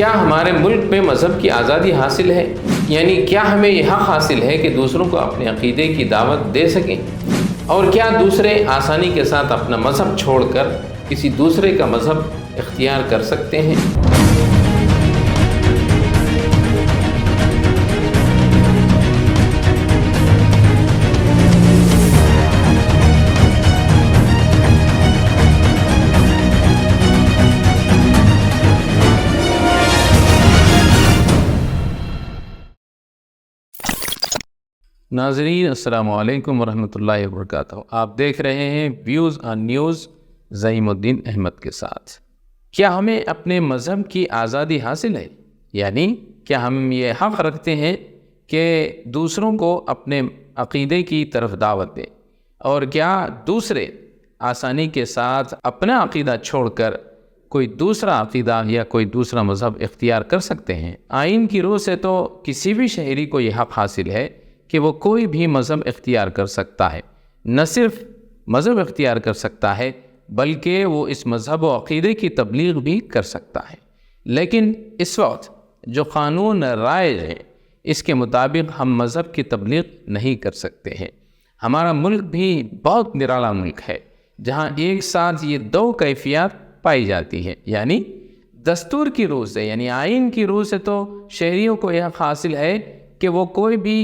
کیا ہمارے ملک میں مذہب کی آزادی حاصل ہے؟ یعنی کیا ہمیں یہ حق حاصل ہے کہ دوسروں کو اپنے عقیدے کی دعوت دے سکیں؟ اور کیا دوسرے آسانی کے ساتھ اپنا مذہب چھوڑ کر کسی دوسرے کا مذہب اختیار کر سکتے ہیں؟ ناظرین السلام علیکم ورحمۃ اللہ وبرکاتہ۔ آپ دیکھ رہے ہیں ویوز آن نیوز زعیم الدین احمد کے ساتھ۔ کیا ہمیں اپنے مذہب کی آزادی حاصل ہے؟ یعنی کیا ہم یہ حق رکھتے ہیں کہ دوسروں کو اپنے عقیدے کی طرف دعوت دیں؟ اور کیا دوسرے آسانی کے ساتھ اپنا عقیدہ چھوڑ کر کوئی دوسرا عقیدہ یا کوئی دوسرا مذہب اختیار کر سکتے ہیں؟ آئین کی روح سے تو کسی بھی شہری کو یہ حق حاصل ہے کہ وہ کوئی بھی مذہب اختیار کر سکتا ہے۔ نہ صرف مذہب اختیار کر سکتا ہے بلکہ وہ اس مذہب و عقیدے کی تبلیغ بھی کر سکتا ہے۔ لیکن اس وقت جو قانون رائج ہے اس کے مطابق ہم مذہب کی تبلیغ نہیں کر سکتے ہیں۔ ہمارا ملک بھی بہت نرالا ملک ہے جہاں ایک ساتھ یہ دو کیفیات پائی جاتی ہے، یعنی دستور کی روح سے یعنی آئین کی روح سے تو شہریوں کو یہ حاصل ہے کہ وہ کوئی بھی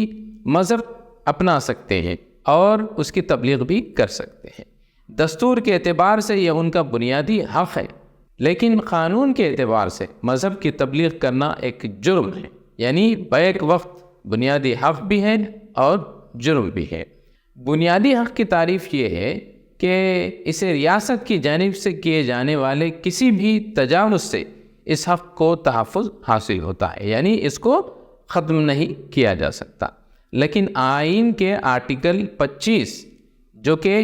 مذہب اپنا سکتے ہیں اور اس کی تبلیغ بھی کر سکتے ہیں۔ دستور کے اعتبار سے یہ ان کا بنیادی حق ہے، لیکن قانون کے اعتبار سے مذہب کی تبلیغ کرنا ایک جرم ہے، یعنی بیک وقت بنیادی حق بھی ہے اور جرم بھی ہے۔ بنیادی حق کی تعریف یہ ہے کہ اسے ریاست کی جانب سے کیے جانے والے کسی بھی تجاوز سے اس حق کو تحفظ حاصل ہوتا ہے، یعنی اس کو ختم نہیں کیا جا سکتا۔ لیکن آئین کے آرٹیکل 25 جو کہ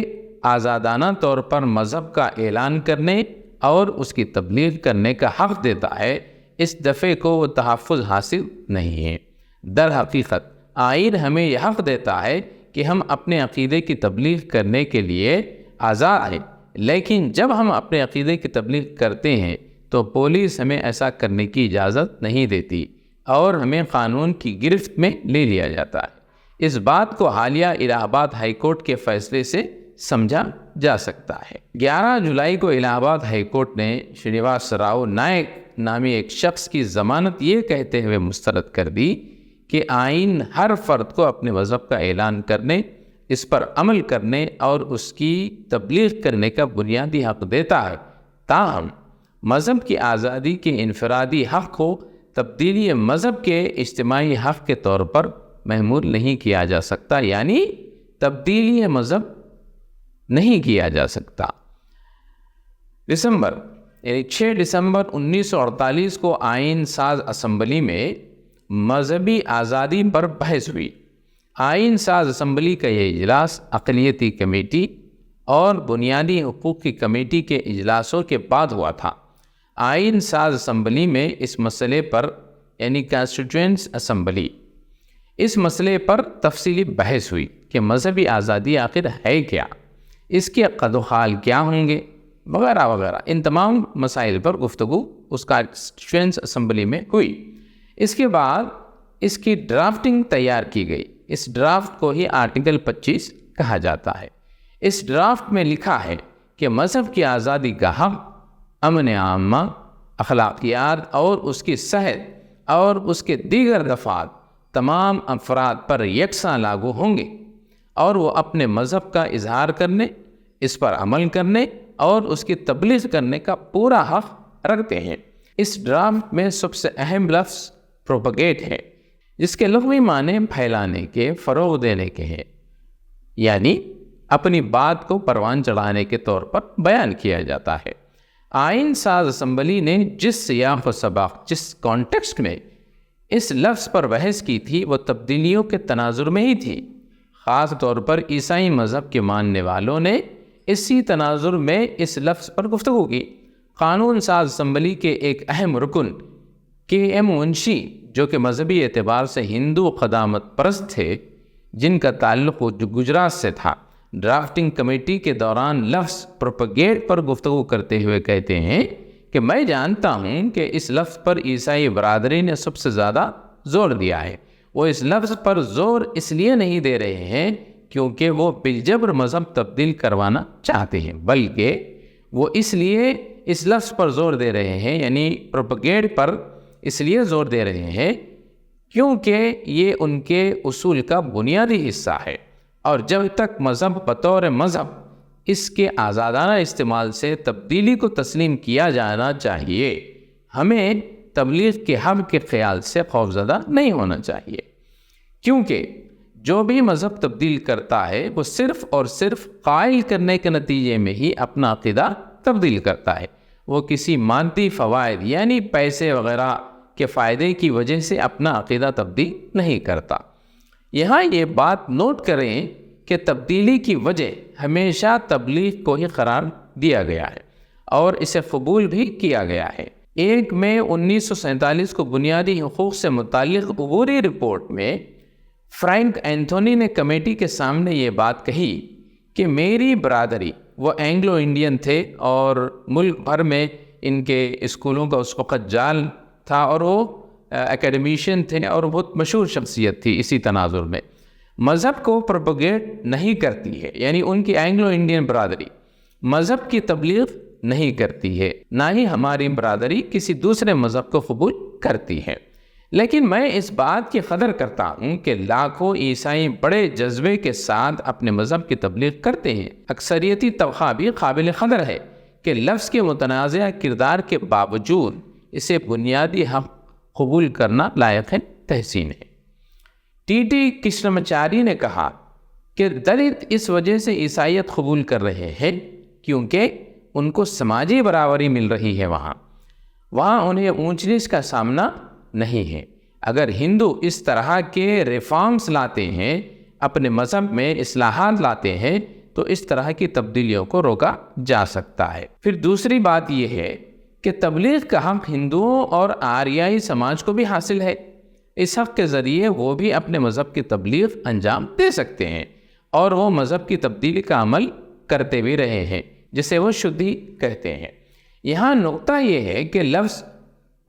آزادانہ طور پر مذہب کا اعلان کرنے اور اس کی تبلیغ کرنے کا حق دیتا ہے، اس دفعے کو وہ تحفظ حاصل نہیں ہے۔ در حقیقت آئین ہمیں یہ حق دیتا ہے کہ ہم اپنے عقیدے کی تبلیغ کرنے کے لیے آزاد ہیں، لیکن جب ہم اپنے عقیدے کی تبلیغ کرتے ہیں تو پولیس ہمیں ایسا کرنے کی اجازت نہیں دیتی اور ہمیں قانون کی گرفت میں لے لیا جاتا ہے۔ اس بات کو حالیہ الہ آباد ہائی کورٹ کے فیصلے سے سمجھا جا سکتا ہے۔ 11 جولائی کو الہ آباد ہائی کورٹ نے شرینواس راؤ نائک نامی ایک شخص کی ضمانت یہ کہتے ہوئے مسترد کر دی کہ آئین ہر فرد کو اپنے مذہب کا اعلان کرنے، اس پر عمل کرنے اور اس کی تبلیغ کرنے کا بنیادی حق دیتا ہے، تاہم مذہب کی آزادی کے انفرادی حق کو تبدیلی مذہب کے اجتماعی حق کے طور پر محمول نہیں کیا جا سکتا، یعنی تبدیلی مذہب نہیں کیا جا سکتا۔ 6 دسمبر 1948 کو آئین ساز اسمبلی میں مذہبی آزادی پر بحث ہوئی۔ آئین ساز اسمبلی کا یہ اجلاس اقلیتی کمیٹی اور بنیادی حقوق کی کمیٹی کے اجلاسوں کے بعد ہوا تھا۔ آئین ساز اسمبلی میں اس مسئلے پر یعنی کانسٹیٹوئنٹ اسمبلی اس مسئلے پر تفصیلی بحث ہوئی کہ مذہبی آزادی آخر ہے کیا، اس کے قد و حال کیا ہوں گے وغیرہ وغیرہ۔ ان تمام مسائل پر گفتگو اس کانسٹیٹوئنٹ اسمبلی میں ہوئی۔ اس کے بعد اس کی ڈرافٹنگ تیار کی گئی۔ اس ڈرافٹ کو ہی آرٹیکل 25 کہا جاتا ہے۔ اس ڈرافٹ میں لکھا ہے کہ مذہب کی آزادی کا حق امن عامہ، اخلاقیات اور اس کی صحت اور اس کے دیگر دفعات تمام افراد پر یکساں لاگو ہوں گے اور وہ اپنے مذہب کا اظہار کرنے، اس پر عمل کرنے اور اس کی تبلیغ کرنے کا پورا حق رکھتے ہیں۔ اس ڈرافٹ میں سب سے اہم لفظ پروپیگیٹ ہے، جس کے لغوی معنی پھیلانے کے، فروغ دینے کے ہیں، یعنی اپنی بات کو پروان چڑھانے کے طور پر بیان کیا جاتا ہے۔ آئین ساز اسمبلی نے جس سیاق و سباق، جس کانٹیکسٹ میں اس لفظ پر بحث کی تھی وہ تبدیلیوں کے تناظر میں ہی تھی۔ خاص طور پر عیسائی مذہب کے ماننے والوں نے اسی تناظر میں اس لفظ پر گفتگو کی۔ قانون ساز اسمبلی کے ایک اہم رکن کے ایم منشی، جو کہ مذہبی اعتبار سے ہندو قدامت پرست تھے، جن کا تعلق گجرات سے تھا، ڈرافٹنگ کمیٹی کے دوران لفظ پروپیگیٹ پر گفتگو کرتے ہوئے کہتے ہیں کہ میں جانتا ہوں کہ اس لفظ پر عیسائی برادری نے سب سے زیادہ زور دیا ہے۔ وہ اس لفظ پر زور اس لیے نہیں دے رہے ہیں کیونکہ وہ بالجبر مذہب تبدیل کروانا چاہتے ہیں، بلکہ وہ اس لیے اس لفظ پر زور دے رہے ہیں، یعنی پروپیگیٹ پر اس لیے زور دے رہے ہیں کیونکہ یہ ان کے اصول کا بنیادی حصہ ہے، اور جب تک مذہب بطور مذہب اس کے آزادانہ استعمال سے تبدیلی کو تسلیم کیا جانا چاہیے، ہمیں تبلیغ کے حق کے خیال سے خوفزدہ نہیں ہونا چاہیے، کیونکہ جو بھی مذہب تبدیل کرتا ہے وہ صرف اور صرف قائل کرنے کے نتیجے میں ہی اپنا عقیدہ تبدیل کرتا ہے۔ وہ کسی مادی فوائد یعنی پیسے وغیرہ کے فائدے کی وجہ سے اپنا عقیدہ تبدیل نہیں کرتا۔ یہاں یہ بات نوٹ کریں کہ تبدیلی کی وجہ ہمیشہ تبلیغ کو ہی قرار دیا گیا ہے اور اسے قبول بھی کیا گیا ہے۔ 1 مئی 1947 کو بنیادی حقوق سے متعلق عبوری رپورٹ میں فرینک اینتھونی نے کمیٹی کے سامنے یہ بات کہی کہ میری برادری، وہ اینگلو انڈین تھے اور ملک بھر میں ان کے اسکولوں کا اس وقت جال تھا، اور وہ اکیڈمیشین تھے اور بہت مشہور شخصیت تھی اسی تناظر میں، مذہب کو پروپیگیٹ نہیں کرتی ہے، یعنی ان کی اینگلو انڈین برادری مذہب کی تبلیغ نہیں کرتی ہے، نہ ہی ہماری برادری کسی دوسرے مذہب کو قبول کرتی ہے۔ لیکن میں اس بات کی قدر کرتا ہوں کہ لاکھوں عیسائی بڑے جذبے کے ساتھ اپنے مذہب کی تبلیغ کرتے ہیں۔ اکثریتی طبقہ بھی قابل قدر ہے کہ لفظ کے متنازع کردار کے باوجود اسے بنیادی حق قبول کرنا لائق تحسین ہے۔ ٹی کرشنمچاری نے کہا کہ دلت اس وجہ سے عیسائیت قبول کر رہے ہیں کیونکہ ان کو سماجی برابری مل رہی ہے، وہاں انہیں اونچ نیچ کا سامنا نہیں ہے۔ اگر ہندو اس طرح کے ریفارمز لاتے ہیں، اپنے مذہب میں اصلاحات لاتے ہیں، تو اس طرح کی تبدیلیوں کو روکا جا سکتا ہے۔ پھر دوسری بات یہ ہے کہ تبلیغ کا حق ہندوؤں اور آریائی سماج کو بھی حاصل ہے۔ اس حق کے ذریعے وہ بھی اپنے مذہب کی تبلیغ انجام دے سکتے ہیں، اور وہ مذہب کی تبدیلی کا عمل کرتے بھی رہے ہیں جسے وہ شدھی کہتے ہیں۔ یہاں نقطہ یہ ہے کہ لفظ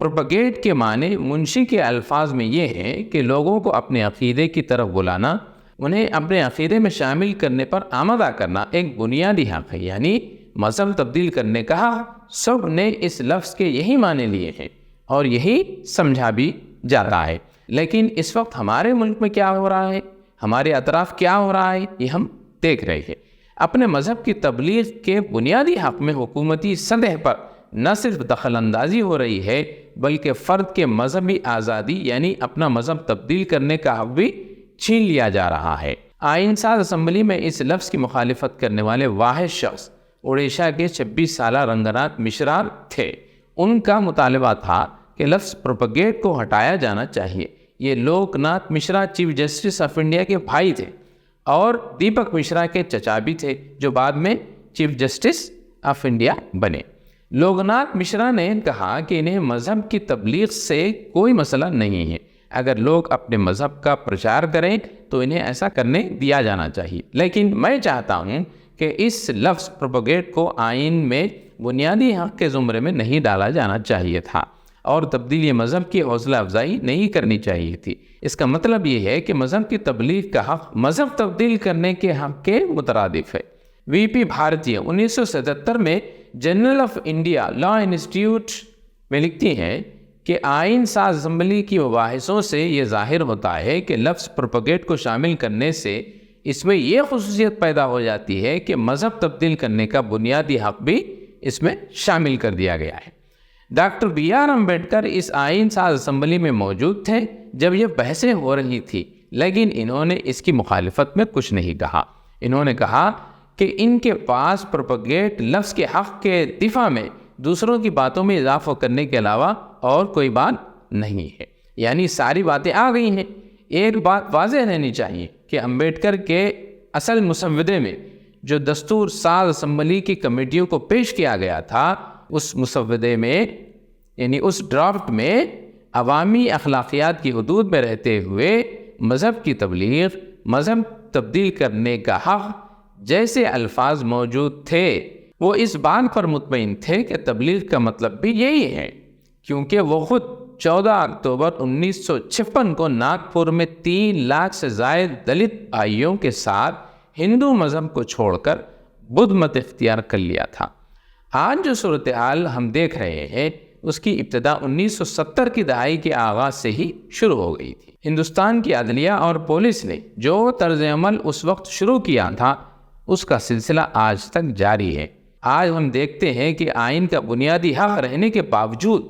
پروپیگیٹ کے معنی منشی کے الفاظ میں یہ ہے کہ لوگوں کو اپنے عقیدے کی طرف بلانا، انہیں اپنے عقیدے میں شامل کرنے پر آمادہ کرنا ایک بنیادی حق ہے، یعنی مذہب تبدیل کرنے کا حق۔ سب نے اس لفظ کے یہی معنی لیے ہیں اور یہی سمجھا بھی جاتا ہے، لیکن اس وقت ہمارے ملک میں کیا ہو رہا ہے، ہمارے اطراف کیا ہو رہا ہے، یہ ہم دیکھ رہے ہیں۔ اپنے مذہب کی تبلیغ کے بنیادی حق میں حکومتی سطح پر نہ صرف دخل اندازی ہو رہی ہے بلکہ فرد کے مذہبی آزادی یعنی اپنا مذہب تبدیل کرنے کا حق بھی چھین لیا جا رہا ہے۔ آئین ساز اسمبلی میں اس لفظ کی مخالفت کرنے والے واحد شخص اڑیشہ کے 26 سالہ رنگناتھ مشرا تھے۔ ان کا مطالبہ تھا کہ لفظ پروپیگیٹ کو ہٹایا جانا چاہیے۔ یہ Lok Nath Mishra chief justice of India کے بھائی تھے اور دیپک مشرا کے چچا بھی تھے جو بعد میں چیف جسٹس آف انڈیا بنے۔ لوک ناتھ مشرا نے کہا کہ انہیں مذہب کی تبلیغ سے کوئی مسئلہ نہیں ہے، اگر لوگ اپنے مذہب کا پرچار کریں تو انہیں ایسا کرنے دیا جانا چاہیے، لیکن میں چاہتا ہوں کہ اس لفظ پروپیگیٹ کو آئین میں بنیادی حق کے زمرے میں نہیں ڈالا جانا چاہیے تھا اور تبدیلی مذہب کی حوصلہ افزائی نہیں کرنی چاہیے تھی۔ اس کا مطلب یہ ہے کہ مذہب کی تبلیغ کا حق مذہب تبدیل کرنے کے حق کے مترادف ہے۔ وی پی بھارتیہ 1977 میں journal of India law institute میں لکھتی ہیں کہ آئین ساز اسمبلی کی مباحثوں سے یہ ظاہر ہوتا ہے کہ لفظ پروپیگیٹ کو شامل کرنے سے اس میں یہ خصوصیت پیدا ہو جاتی ہے کہ مذہب تبدیل کرنے کا بنیادی حق بھی اس میں شامل کر دیا گیا ہے۔ ڈاکٹر بی آر امبیڈکر اس آئین ساز اسمبلی میں موجود تھے جب یہ بحثیں ہو رہی تھی، لیکن انہوں نے اس کی مخالفت میں کچھ نہیں کہا۔ انہوں نے کہا کہ ان کے پاس پروپیگیٹ لفظ کے حق کے دفاع میں دوسروں کی باتوں میں اضافہ کرنے کے علاوہ اور کوئی بات نہیں ہے، یعنی ساری باتیں آ گئی ہیں۔ ایک بات واضح رہنی چاہیے کہ امبیڈکر کے اصل مسودے میں جو دستور ساز اسمبلی کی کمیٹیوں کو پیش کیا گیا تھا، اس مسودے میں یعنی اس ڈرافٹ میں عوامی اخلاقیات کی حدود میں رہتے ہوئے مذہب کی تبلیغ، مذہب تبدیل کرنے کا حق جیسے الفاظ موجود تھے۔ وہ اس بات پر مطمئن تھے کہ تبلیغ کا مطلب بھی یہی ہے، کیونکہ وہ خود 14 اکتوبر 1956 کو ناگپور میں 3 لاکھ سے زائد دلت بھائیوں کے ساتھ ہندو مذہب کو چھوڑ کر بدھ مت اختیار کر لیا تھا۔ آج جو صورتحال ہم دیکھ رہے ہیں اس کی ابتدا 1970 کی دہائی کے آغاز سے ہی شروع ہو گئی تھی۔ ہندوستان کی عدلیہ اور پولیس نے جو طرز عمل اس وقت شروع کیا تھا اس کا سلسلہ آج تک جاری ہے۔ آج ہم دیکھتے ہیں کہ آئین کا بنیادی حق رہنے کے باوجود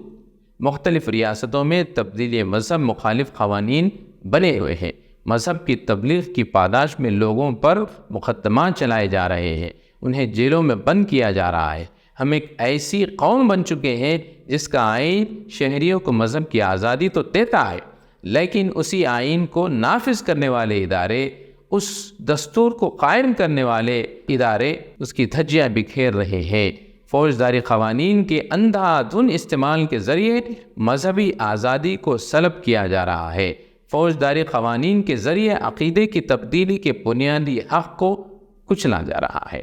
مختلف ریاستوں میں تبدیلی مذہب مخالف قوانین بنے ہوئے ہیں۔ مذہب کی تبلیغ کی پاداش میں لوگوں پر مقدمات چلائے جا رہے ہیں، انہیں جیلوں میں بند کیا جا رہا ہے۔ ہم ایک ایسی قوم بن چکے ہیں جس کا آئین شہریوں کو مذہب کی آزادی تو دیتا ہے، لیکن اسی آئین کو نافذ کرنے والے ادارے، اس دستور کو قائم کرنے والے ادارے اس کی دھجیاں بکھیر رہے ہیں۔ فوجداری قوانین کے اندھا دھند استعمال کے ذریعے مذہبی آزادی کو سلب کیا جا رہا ہے۔ فوجداری قوانین کے ذریعے عقیدے کی تبدیلی کے بنیادی حق کو کچلا جا رہا ہے۔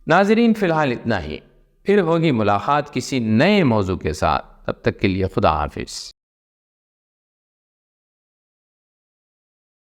ناظرین، فی الحال اتنا ہی، پھر ہوگی ملاقات کسی نئے موضوع کے ساتھ، تب تک کے لیے خدا حافظ۔